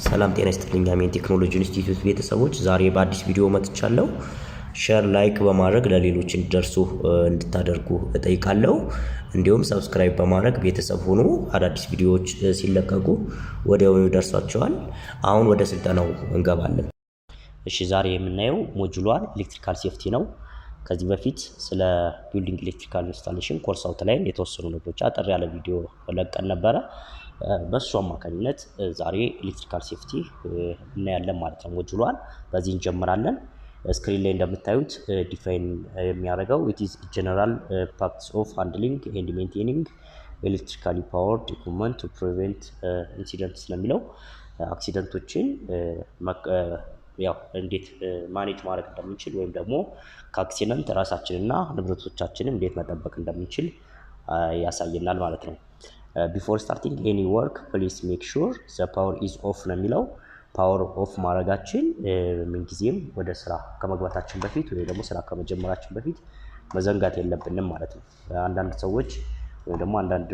ሰላም ጤና ይስጥልኝ። አሜን ቴክኖሎጂ ኢንስቲትዩት ቤተሰቦች ዛሬ በአዲስ ቪዲዮ መጥቻለሁ። ሼር ላይክ በማድረግ ለሌሎች እንዲደርሱ እንድታደርጉ እጠይቃለሁ። እንዲሁም ሰብስክራይብ በማድረግ ቤተሰብ ሆኑ። አዳዲስ ቪዲዮዎች ሲለቀቁ ወዲያውኑ ይደርሷቸዋል። አሁን ወደ ስልጠናው እንገባለን። እሺ ዛሬ የምናየው ሞጁሏን ኤሌክትሪካል ሴፍቲ ነው። ከዚህ በፊት ስለ ቢልዲንግ ኤሌክትሪካል ኢንስታሌሽን ኮርስ አውት ላይ የተወሰኑ ነገሮች አጠር ያለ ቪዲዮ ለቀን ነበረ። በሱ አማካኝነት ዛሬ ኤሌክትሪካል ሴፍቲ እናያለን ማለት ነው። ሞጁሏን በዚህ እንጀምራለን። ስክሪን ላይ እንደምታዩት ዲፋይን የሚያደርገው it is general practice of handling and maintaining electrically powered equipment to prevent incidents ስለሚለው አክሲደንቶችን ያው እንዴት ማኔጅ ማድረግ እንደምንችል ወይም ደግሞ ከአክሲደንት ራሳችንና ንብረቶቻችንን እንዴት መጠበቅ እንደምንችል ያሳየናል ማለት ነው። ቢፎር ስታርቲንግ ኤኒ ወርክ ፕሊዝ ሜክ ሹር ዘ ፓወር ኢዝ ኦፍ ነው የሚለው። ፓወር ኦፍ ማድረጋችን ምንጊዜም ወደ ስራ ከመግባታችን በፊት ወይ ደግሞ ስራ ከመጀመራችን በፊት መዘንጋት የለብንም ማለት ነው። አንዳንድ ሰዎች ወይ ደግሞ አንዳንድ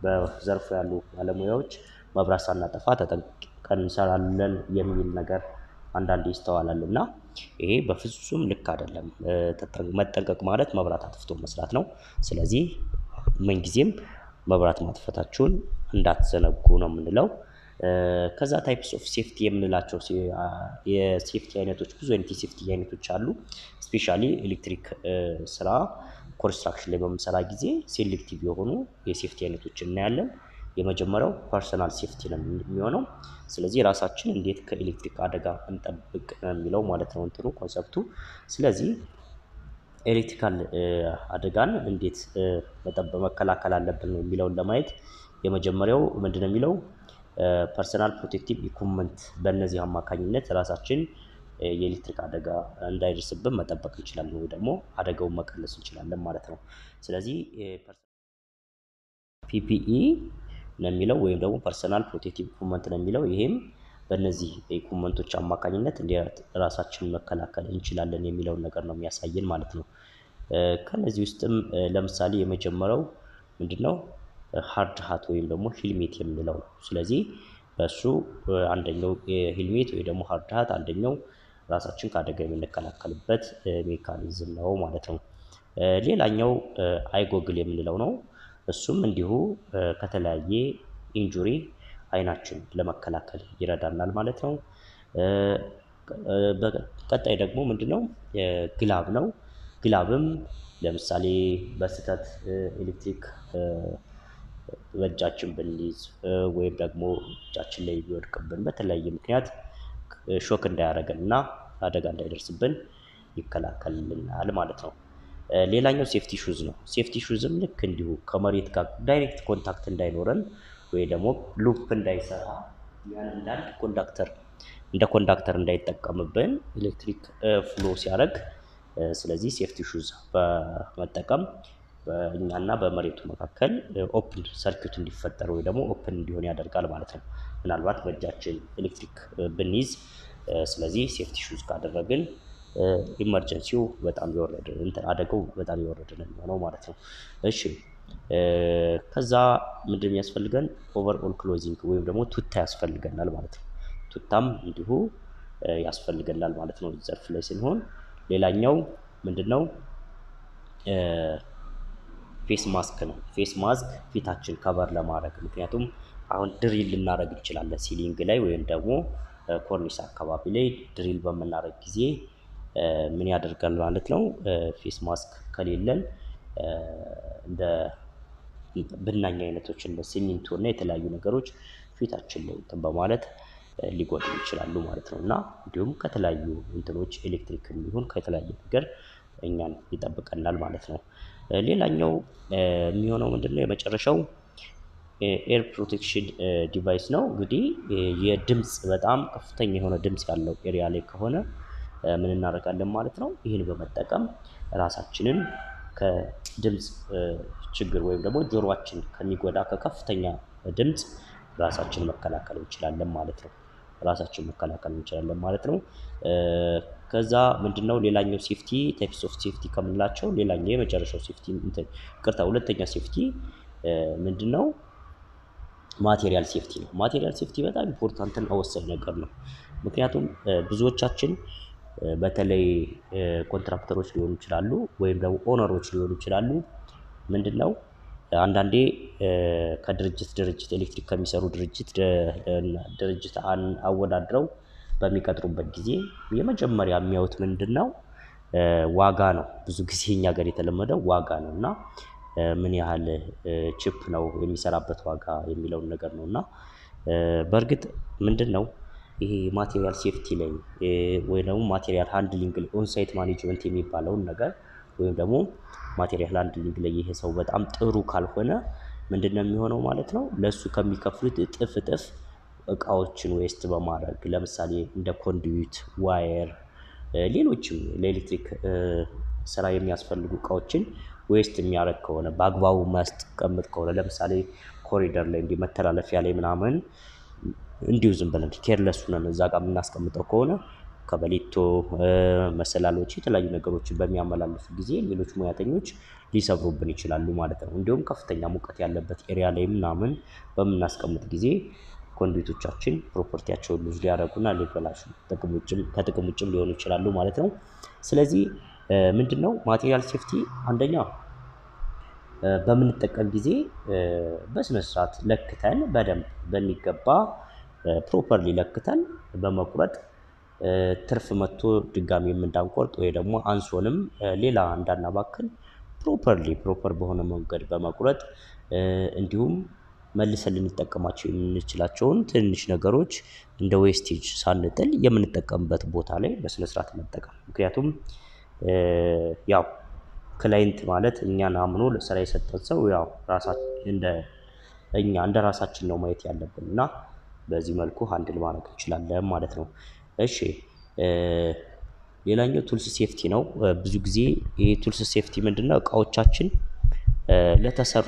በዘርፉ ያሉ ባለሙያዎች መብራት ሳናጠፋ ተጠንቅቀን እንሰራለን የሚል ነገር አንዳንዴ ይስተዋላል እና ይሄ በፍጹም ልክ አይደለም። መጠንቀቅ ማለት መብራት አጥፍቶ መስራት ነው። ስለዚህ ምንጊዜም መብራት ማጥፋታችሁን እንዳትዘነጉ ነው የምንለው። ከዛ ታይፕስ ኦፍ ሴፍቲ የምንላቸው የሴፍቲ አይነቶች ብዙ አይነት የሴፍቲ አይነቶች አሉ። ስፔሻሊ ኤሌክትሪክ ስራ ኮንስትራክሽን ላይ በምንሰራ ጊዜ ሴሌክቲቭ የሆኑ የሴፍቲ አይነቶች እናያለን። የመጀመሪያው ፐርሰናል ሴፍቲ ነው የሚሆነው። ስለዚህ ራሳችን እንዴት ከኤሌክትሪክ አደጋ እንጠብቅ ነው የሚለው ማለት ነው እንትኑ ኮንሰፕቱ። ስለዚህ ኤሌክትሪካል አደጋን እንዴት መከላከል አለብን ነው የሚለውን ለማየት የመጀመሪያው ምንድነው የሚለው ፐርሰናል ፕሮቴክቲቭ ኢኩዊፕመንት በእነዚህ አማካኝነት ራሳችን የኤሌክትሪክ አደጋ እንዳይደርስብን መጠበቅ እንችላለን ወይ ደግሞ አደጋውን መቀነስ እንችላለን ማለት ነው። ስለዚህ ፒፒኢ ነው የሚለው ወይም ደግሞ ፐርሰናል ፕሮቴክቲቭ ኢኩዊፕመንት ነው የሚለው። ይሄም በእነዚህ ኢኩዊፕመንቶች አማካኝነት እንዴት ራሳችንን መከላከል እንችላለን የሚለውን ነገር ነው የሚያሳየን ማለት ነው። ከነዚህ ውስጥም ለምሳሌ የመጀመሪያው ምንድነው ሃርድ ሃት ወይም ደግሞ ሄልሜት የምንለው ነው። ስለዚህ በሱ አንደኛው ሄልሜት ወይ ደግሞ ሃርድ ሃት አንደኛው ራሳችን ከአደጋ የምንከላከልበት ሜካኒዝም ነው ማለት ነው። ሌላኛው አይጎግል የምንለው ነው። እሱም እንዲሁ ከተለያየ ኢንጁሪ አይናችን ለመከላከል ይረዳናል ማለት ነው። በቀጣይ ደግሞ ምንድነው ግላብ ነው። ግላብም ለምሳሌ በስህተት ኤሌክትሪክ በእጃችን ብንይዝ ወይም ደግሞ እጃችን ላይ ቢወድቅብን በተለያየ ምክንያት ሾክ እንዳያደርገን እና አደጋ እንዳይደርስብን ይከላከልልናል ማለት ነው። ሌላኛው ሴፍቲ ሹዝ ነው። ሴፍቲ ሹዝም ልክ እንዲሁ ከመሬት ጋር ዳይሬክት ኮንታክት እንዳይኖረን ወይ ደግሞ ሉፕ እንዳይሰራ ያን እንደ ኮንዳክተር እንዳይጠቀምብን ኤሌክትሪክ ፍሎ ሲያደርግ ስለዚህ ሴፍቲ ሹዝ በመጠቀም በእኛና በመሬቱ መካከል ኦፕን ሰርኪዩት እንዲፈጠር ወይ ደግሞ ኦፕን እንዲሆን ያደርጋል ማለት ነው። ምናልባት በእጃችን ኤሌክትሪክ ብንይዝ ስለዚህ ሴፍቲ ሹዝ ካደረግን ኢመርጀንሲው በጣም የወረደ አደጋው በጣም የወረደ ነው የሚሆነው ማለት ነው። እሺ ከዛ ምንድነው የሚያስፈልገን ኦቨርኦል ክሎዚንግ ወይም ደግሞ ቱታ ያስፈልገናል ማለት ነው። ቱታም እንዲሁ ያስፈልገናል ማለት ነው ዘርፍ ላይ ስንሆን። ሌላኛው ምንድነው ፌስ ማስክ ነው። ፌስ ማስክ ፊታችን ከቨር ለማድረግ ምክንያቱም አሁን ድሪል ልናደርግ እንችላለን ሲሊንግ ላይ ወይም ደግሞ ኮርኒስ አካባቢ ላይ ድሪል በምናደርግ ጊዜ ምን ያደርጋል ማለት ነው። ፌስ ማስክ ከሌለን እንደ ብናኝ አይነቶች እንደ ሲሚንቶ እና የተለያዩ ነገሮች ፊታችን ላይ እንትን በማለት ሊጎዱ ይችላሉ ማለት ነው። እና እንዲሁም ከተለያዩ እንትኖች ኤሌክትሪክ ይሁን ከተለያየ ነገር እኛን ይጠብቀናል ማለት ነው። ሌላኛው የሚሆነው ምንድነው የመጨረሻው ኤር ፕሮቴክሽን ዲቫይስ ነው። እንግዲህ የድምጽ በጣም ከፍተኛ የሆነ ድምጽ ያለው ኤሪያ ላይ ከሆነ ምን እናደርጋለን ማለት ነው። ይህን በመጠቀም ራሳችንን ከድምጽ ችግር ወይም ደግሞ ጆሮአችን ከሚጎዳ ከከፍተኛ ድምጽ ራሳችንን መከላከል እንችላለን ማለት ነው። ከዛ ምንድነው ሌላኛው ሴፍቲ ታይፕስ ኦፍ ሴፍቲ ከምንላቸው ሌላኛው የመጨረሻው ሴፍቲ ሁለተኛ ሴፍቲ ምንድነው ማቴሪያል ሴፍቲ ነው። ማቴሪያል ሴፍቲ በጣም ኢምፖርታንት እና ወሳኝ ነገር ነው። ምክንያቱም ብዙዎቻችን በተለይ ኮንትራክተሮች ሊሆኑ ይችላሉ ወይም ደግሞ ኦነሮች ሊሆኑ ይችላሉ። ምንድነው አንዳንዴ ከድርጅት ኤሌክትሪክ ከሚሰሩ ድርጅት አወዳድረው በሚቀጥሩበት ጊዜ የመጀመሪያ የሚያዩት ምንድነው ዋጋ ነው። ብዙ ጊዜ እኛ ጋር የተለመደው ዋጋ ነው እና ምን ያህል ቺፕ ነው የሚሰራበት ዋጋ የሚለውን ነገር ነው። እና በእርግጥ ምንድነው ይሄ ማቴሪያል ሴፍቲ ላይ ወይ ደግሞ ማቴሪያል ሃንድሊንግ ላይ ኦንሳይት ማኔጅመንት የሚባለውን ነገር ወይም ደግሞ ማቴሪያል ሃንድሊንግ ላይ ይሄ ሰው በጣም ጥሩ ካልሆነ ምንድነው የሚሆነው ማለት ነው። ለሱ ከሚከፍሉት እጥፍ እቃዎችን ዌስት በማድረግ ለምሳሌ እንደ ኮንዱዊት፣ ዋየር፣ ሌሎችም ለኤሌክትሪክ ስራ የሚያስፈልጉ እቃዎችን ዌስት የሚያደርግ ከሆነ በአግባቡ ማያስቀምጥ ከሆነ ለምሳሌ ኮሪደር ላይ እንዲህ መተላለፊያ ላይ ምናምን እንዲሁ ዝም ብለን ኬርለስ ሆነን እዛ ጋር የምናስቀምጠው ከሆነ ከበሌቶ መሰላሎች የተለያዩ ነገሮችን በሚያመላልሱ ጊዜ ሌሎች ሙያተኞች ሊሰብሩብን ይችላሉ ማለት ነው። እንዲሁም ከፍተኛ ሙቀት ያለበት ኤሪያ ላይ ምናምን በምናስቀምጥ ጊዜ ኮንዱዊቶቻችን ፕሮፐርቲያቸውን ሉዝ ሊያደርጉና ሊበላሹ ከጥቅም ውጭም ሊሆኑ ይችላሉ ማለት ነው። ስለዚህ ምንድነው ማቴሪያል ሴፍቲ አንደኛ በምንጠቀም ጊዜ በስነ ስርዓት ለክተን በደንብ በሚገባ ፕሮፐርሊ ለክተን በመቁረጥ ትርፍ መጥቶ ድጋሚ እንዳንቆርጥ ወይ ደግሞ አንሶንም ሌላ እንዳናባክን ፕሮፐር በሆነ መንገድ በመቁረጥ እንዲሁም መልሰን ልንጠቀማቸው የምንችላቸውን ትንሽ ነገሮች እንደ ዌስቴጅ ሳንጥል የምንጠቀምበት ቦታ ላይ በስነ ስርዓት መጠቀም። ምክንያቱም ያው ክላይንት ማለት እኛን አምኖ ስራ የሰጠን ሰው ያው እንደ ራሳችን ነው ማየት ያለብን እና በዚህ መልኩ ሃንድል ማድረግ እንችላለን ማለት ነው። እሺ ሌላኛው ቱልስ ሴፍቲ ነው። ብዙ ጊዜ ይሄ ቱልስ ሴፍቲ ምንድነው እቃዎቻችን ለተሰሩ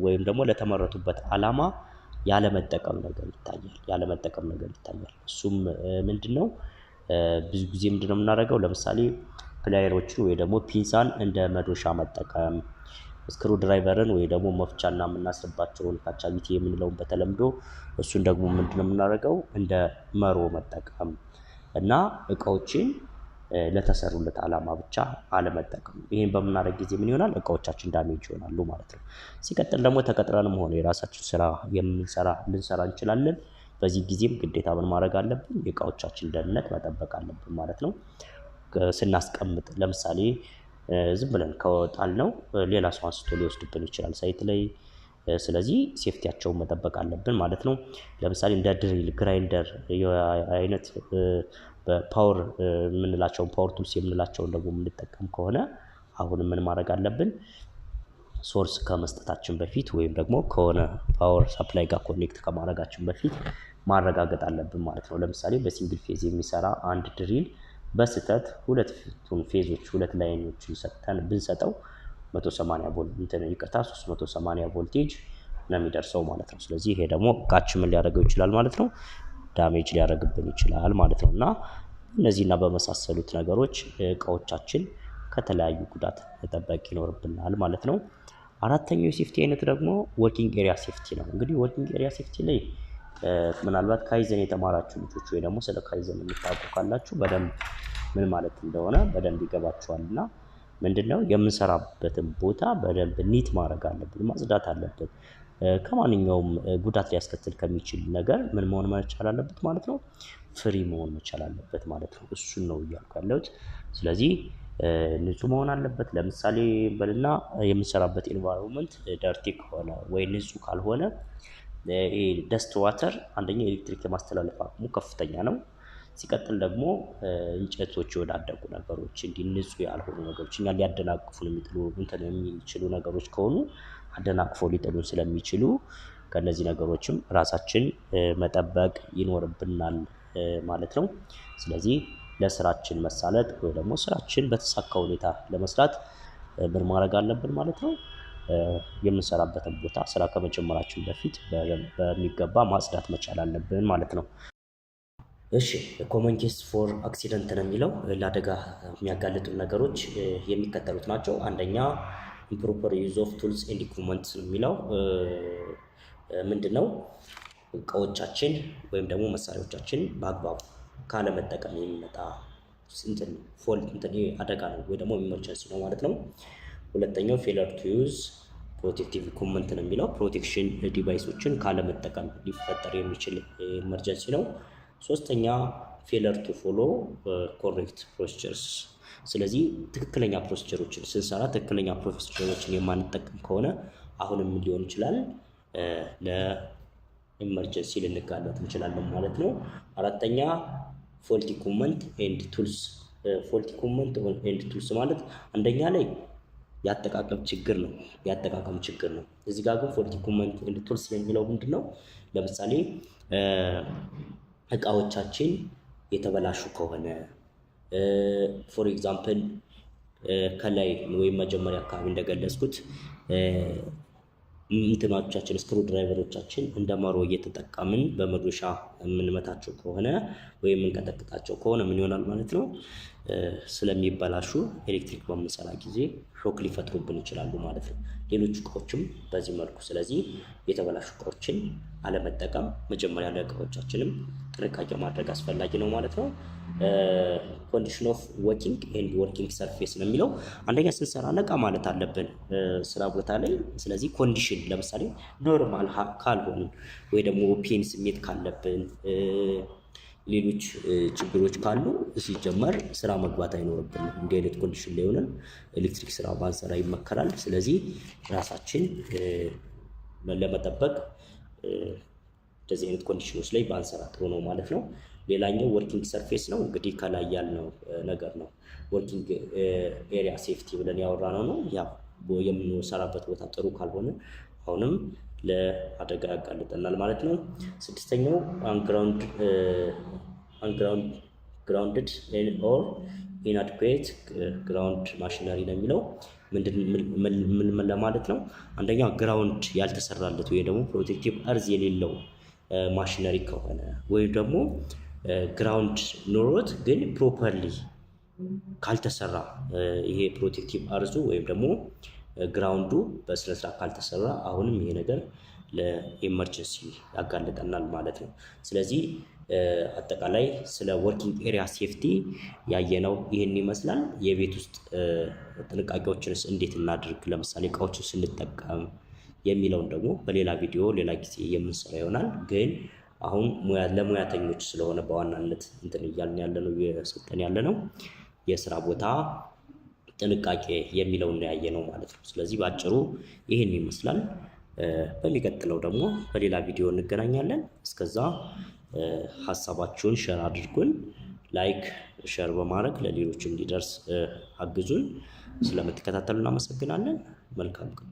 ወይም ደግሞ ለተመረቱበት ዓላማ ያለመጠቀም ነገር ይታያል። እሱም ምንድነው ብዙ ጊዜ ምንድነው የምናደርገው ለምሳሌ ፕላየሮችን ወይ ደግሞ ፒንሳን እንደ መዶሻ መጠቀም፣ ስክሩ ድራይቨርን ወይ ደግሞ መፍቻና የምናስርባቸውን ካቻቢቲ የምንለውን በተለምዶ እሱን ደግሞ ምንድነው የምናደርገው እንደ መሮ መጠቀም እና እቃዎችን ለተሰሩለት ዓላማ ብቻ አለመጠቀም። ይሄን በምናደርግ ጊዜ ምን ይሆናል እቃዎቻችን ዳሜጅ ይሆናሉ ማለት ነው። ሲቀጥል ደግሞ ተቀጥረንም ሆነ የራሳችን ስራ ልንሰራ እንችላለን። በዚህ ጊዜም ግዴታ ምን ማድረግ አለብን የእቃዎቻችን ደህንነት መጠበቅ አለብን ማለት ነው። ስናስቀምጥ ለምሳሌ ዝም ብለን ከወጣልነው ሌላ ሰው አንስቶ ሊወስድብን ይችላል ሳይት ላይ። ስለዚህ ሴፍቲያቸውን መጠበቅ አለብን ማለት ነው። ለምሳሌ እንደ ድሪል፣ ግራይንደር አይነት በፓወር የምንላቸውን ፓወር ቱልስ የምንላቸውን ደግሞ የምንጠቀም ከሆነ አሁንም ምን ማድረግ አለብን ሶርስ ከመስጠታችን በፊት ወይም ደግሞ ከሆነ ፓወር ሰፕላይ ጋር ኮኔክት ከማድረጋችን በፊት ማረጋገጥ አለብን ማለት ነው። ለምሳሌ በሲንግል ፌዝ የሚሰራ አንድ ድሪል በስህተት ሁለት ላይኖችን ሰጥተን ብንሰጠው 380 ቮልቴጅ ነው የሚደርሰው ማለት ነው። ስለዚህ ይሄ ደግሞ እቃችን ምን ሊያደርገው ይችላል ማለት ነው ዳሜጅ ሊያደርግብን ይችላል ማለት ነው። እና እነዚህና በመሳሰሉት ነገሮች እቃዎቻችን ከተለያዩ ጉዳት መጠበቅ ይኖርብናል ማለት ነው። አራተኛው የሴፍቲ አይነት ደግሞ ወርኪንግ ኤሪያ ሴፍቲ ነው። እንግዲህ ወርኪንግ ኤሪያ ሴፍቲ ላይ ምናልባት ካይዘን የተማራችሁ ልጆች ወይ ደግሞ ስለ ካይዘን የምታውቁ ካላችሁ በደንብ ምን ማለት እንደሆነ በደንብ ይገባችኋልና ምንድነው የምንሰራበትን ቦታ በደንብ ኒት ማድረግ አለብን፣ ማጽዳት አለብን። ከማንኛውም ጉዳት ሊያስከትል ከሚችል ነገር ምን መሆን መቻል አለበት ማለት ነው ፍሪ መሆን መቻል አለበት ማለት ነው። እሱን ነው እያልኩ ያለሁት። ስለዚህ ንጹህ መሆን አለበት። ለምሳሌ በልና የምንሰራበት ኤንቫይሮንመንት ደርቲ ከሆነ ወይ ንጹህ ካልሆነ ይሄ ደስት ዋተር አንደኛ ኤሌክትሪክ የማስተላለፍ አቅሙ ከፍተኛ ነው። ሲቀጥል ደግሞ እንጨቶች የወዳደቁ ነገሮች እንዲህ ንጹህ ያልሆኑ ነገሮች እኛ ሊያደናቅፉን የሚችሉ ነገሮች ከሆኑ አደናቅፎ ሊጥሉን ስለሚችሉ ከነዚህ ነገሮችም ራሳችን መጠበቅ ይኖርብናል ማለት ነው። ስለዚህ ለስራችን መሳለጥ ወይ ደግሞ ስራችን በተሳካ ሁኔታ ለመስራት ምን ማድረግ አለብን ማለት ነው የምንሰራበትን ቦታ ስራ ከመጀመራችን በፊት በሚገባ ማጽዳት መቻል አለብን ማለት ነው። እሺ ኮመን ኬስ ፎር አክሲደንት ነው የሚለው ለአደጋ የሚያጋልጡ ነገሮች የሚከተሉት ናቸው። አንደኛ ኢምፕሮፐር ዩዝ ኦፍ ቱልስ ኤንድ ኢኩዊፕመንትስ ነው የሚለው ምንድነው እቃዎቻችን ወይም ደግሞ መሳሪያዎቻችን በአግባቡ ካለመጠቀም የሚመጣ አደጋ ነው ወይ ደግሞ ኢመርጀንሲ ነው ማለት ነው። ሁለተኛው ፌለር ቱ ዩዝ ፕሮቴክቲቭ ኢኩዊፕመንት ነው የሚለው ፕሮቴክሽን ዲቫይሶችን ካለመጠቀም ሊፈጠር የሚችል ኢመርጀንሲ ነው። ሶስተኛ ፌለር ቱ ፎሎ ኮሬክት ፕሮሲጀርስ። ስለዚህ ትክክለኛ ፕሮሲጀሮችን ስንሰራ ትክክለኛ ፕሮሲጀሮችን የማንጠቀም ከሆነ አሁንም ሊሆን ይችላል ለኢመርጀንሲ ልንጋለጥ እንችላለን ማለት ነው። አራተኛ ፎልቲ ኢኩዊፕመንት ኤንድ ቱልስ። ፎልቲ ኢኩዊፕመንት ኤንድ ቱልስ ማለት አንደኛ ላይ ያጠቃቀም ችግር ነው። እዚህ ጋር ግን ፎልቲ ኢኩዊፕመንት ኤንድ ቱልስ የሚለው ምንድነው? ለምሳሌ እቃዎቻችን የተበላሹ ከሆነ ፎር ኤግዛምፕል ከላይ ወይም መጀመሪያ አካባቢ እንደገለጽኩት እንትናዎቻችን ስክሩ ድራይቨሮቻችን እንደ መሮ እየተጠቀምን በመዶሻ የምንመታቸው ከሆነ ወይም የምንቀጠቅጣቸው ከሆነ ምን ይሆናል ማለት ነው? ስለሚበላሹ ኤሌክትሪክ በምንሰራ ጊዜ ሾክ ሊፈጥሩብን ይችላሉ ማለት ነው። ሌሎች እቃዎችም በዚህ መልኩ። ስለዚህ የተበላሹ እቃዎችን አለመጠቀም፣ መጀመሪያ ለእቃዎቻችንም ጥንቃቄ ማድረግ አስፈላጊ ነው ማለት ነው። ኮንዲሽን ኦፍ ወርኪንግ ኤንድ ወርኪንግ ሰርፌስ ነው የሚለው። አንደኛ ስንሰራ ነቃ ማለት አለብን ስራ ቦታ ላይ። ስለዚህ ኮንዲሽን ለምሳሌ ኖርማል ካልሆን ወይ ደግሞ ፔን ስሜት ካለብን ሌሎች ችግሮች ካሉ ሲጀመር ስራ መግባት አይኖርብንም። እንዲህ አይነት ኮንዲሽን ላይ ሆነን ኤሌክትሪክ ስራ ባንሰራ ይመከራል። ስለዚህ ራሳችን ለመጠበቅ እንደዚህ አይነት ኮንዲሽኖች ላይ ባንሰራ ጥሩ ነው ማለት ነው። ሌላኛው ወርኪንግ ሰርፌስ ነው። እንግዲህ ከላይ ያልነው ነገር ነው። ወርኪንግ ኤሪያ ሴፍቲ ብለን ያወራነው ነው። ያ የምንሰራበት ቦታ ጥሩ ካልሆነ አሁንም ለአደጋ ያጋልጠናል ማለት ነው። ስድስተኛው አንግራውንድድ ኦር ኢንአድኩዌት ግራውንድ ማሽነሪ ነው የሚለው። ምን ለማለት ነው? አንደኛ ግራውንድ ያልተሰራለት ወይ ደግሞ ፕሮቴክቲቭ አርዝ የሌለው ማሽነሪ ከሆነ ወይም ደግሞ ግራውንድ ኖሮት ግን ፕሮፐርሊ ካልተሰራ ይሄ ፕሮቴክቲቭ አርዙ ወይም ደግሞ ግራውንዱ በስነስርዓት ካልተሰራ አሁንም ይሄ ነገር ለኢመርጀንሲ ያጋልጠናል ማለት ነው። ስለዚህ አጠቃላይ ስለ ወርኪንግ ኤሪያ ሴፍቲ ያየነው ይህን ይመስላል። የቤት ውስጥ ጥንቃቄዎችንስ እንዴት እናድርግ፣ ለምሳሌ እቃዎችን ስንጠቀም የሚለውን ደግሞ በሌላ ቪዲዮ ሌላ ጊዜ የምንሰራ ይሆናል። ግን አሁን ለሙያተኞች ስለሆነ በዋናነት እያልን ያለነው እየሰጠን ያለነው የስራ ቦታ ጥንቃቄ የሚለውን ያየነው ማለት ነው። ስለዚህ በአጭሩ ይህን ይመስላል። በሚቀጥለው ደግሞ በሌላ ቪዲዮ እንገናኛለን። እስከዛ ሀሳባችሁን ሸር አድርጉን። ላይክ ሸር በማድረግ ለሌሎች እንዲደርስ አግዙን። ስለምትከታተሉ እናመሰግናለን። መልካም ቀን።